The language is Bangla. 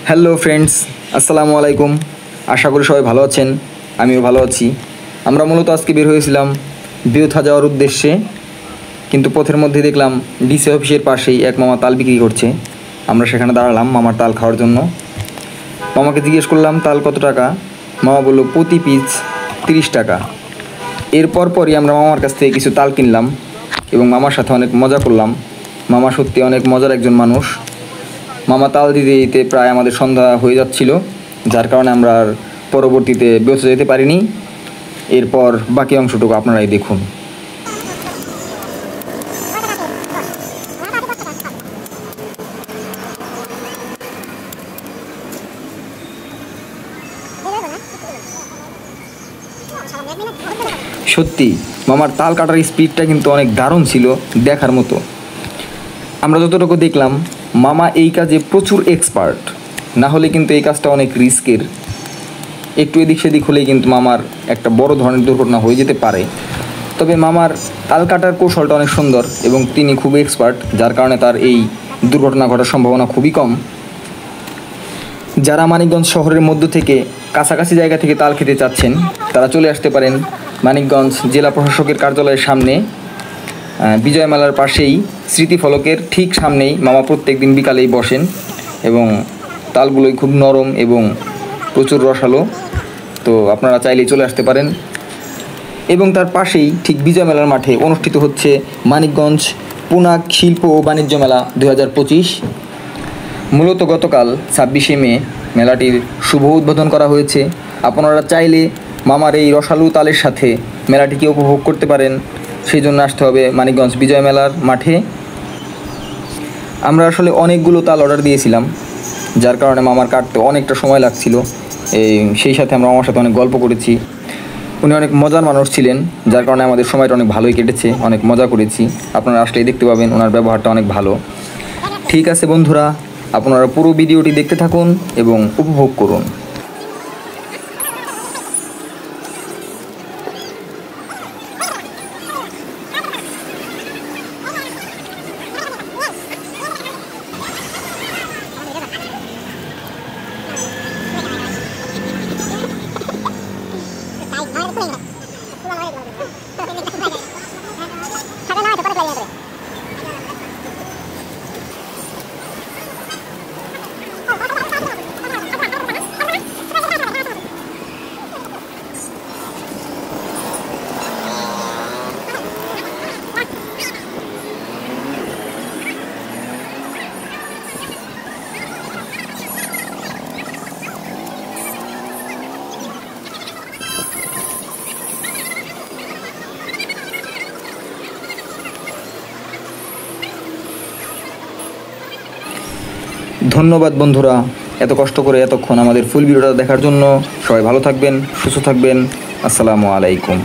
হ্যালো ফ্রেন্ডস, আসসালামু আলাইকুম। আশা করি সবাই ভালো আছেন, আমিও ভালো আছি। আমরা মূলত আজকে বের হয়েছিলাম বিউথা যাওয়ার উদ্দেশ্যে, কিন্তু পথের মধ্যে দেখলাম ডিসি অফিসের পাশেই এক মামা তাল বিক্রি করছে। আমরা সেখানে দাঁড়ালাম মামার তাল খাওয়ার জন্য। মামাকে জিজ্ঞেস করলাম তাল কত টাকা। মামা বলল প্রতি পিস 30 টাকা। এরপর পরই আমরা মামার কাছ থেকে কিছু তাল কিনলাম এবং মামার সাথে অনেক মজা করলাম। মামা সত্যি অনেক মজার একজন মানুষ। মামা তাল দিতে দিতে প্রায় আমাদের সন্ধ্যা হয়ে যাচ্ছিল, যার কারণে আমরা আর পরবর্তীতে বেঁচে যেতে পারিনি। এরপর বাকি অংশটুকু আপনারাই দেখুন। সত্যি মামার তাল কাটার স্পিডটা কিন্তু অনেক দারুণ ছিল, দেখার মতো। আমরা যতটুকু দেখলাম মামা এই কাজে প্রচুর এক্সপার্ট, না হলে কিন্তু এই কাজটা অনেক রিস্কের। একটু এদিক সেদিক হলেই কিন্তু মামার একটা বড় ধরনের দুর্ঘটনা হয়ে যেতে পারে। তবে মামার তাল কাটার কৌশলটা অনেক সুন্দর এবং তিনি খুবই এক্সপার্ট, যার কারণে তার এই দুর্ঘটনা ঘটার সম্ভাবনা খুবই কম। যারা মানিকগঞ্জ শহরের মধ্য থেকে কাছাকাছি জায়গা থেকে তাল খেতে চাচ্ছেন, তারা চলে আসতে পারেন মানিকগঞ্জ জেলা প্রশাসকের কার্যালয়ের সামনে, বিজয় মেলার পাশেই স্মৃতিফলকের ঠিক সামনেই মামা প্রত্যেক দিন বিকালেই বসেন এবং তালগুলোই খুব নরম এবং প্রচুর রসালো। তো আপনারা চাইলেই চলে আসতে পারেন। এবং তার পাশেই ঠিক বিজয় মেলার মাঠে অনুষ্ঠিত হচ্ছে মানিকগঞ্জ পুনাক শিল্প ও বাণিজ্য মেলা 2025। মূলত গতকাল 26শে মে মেলাটির শুভ উদ্বোধন করা হয়েছে। আপনারা চাইলে মামার এই রসালো তালের সাথে মেলাটিকে উপভোগ করতে পারেন। সেই জন্য আসতে হবে মানিকগঞ্জ বিজয় মেলার মাঠে। আমরা আসলে অনেকগুলো তাল অর্ডার দিয়েছিলাম, যার কারণে মামার কাটতে অনেকটা সময় লাগছিল। সেই সাথে আমরা মামার সাথে অনেক গল্প করেছি। উনি অনেক মজার মানুষ ছিলেন, যার কারণে আমাদের সময়টা অনেক ভালোই কেটেছে, অনেক মজা করেছি। আপনারা আসলেই দেখতে পাবেন ওনার ব্যবহারটা অনেক ভালো। ঠিক আছে বন্ধুরা, আপনারা পুরো ভিডিওটি দেখতে থাকুন এবং উপভোগ করুন। ধন্যবাদ বন্ধুরা, এত কষ্ট করে এতক্ষণ আমাদের ফুল ভিডিওটা দেখার জন্য। সবাই ভালো থাকবেন, সুস্থ থাকবেন। আসসালামু আলাইকুম।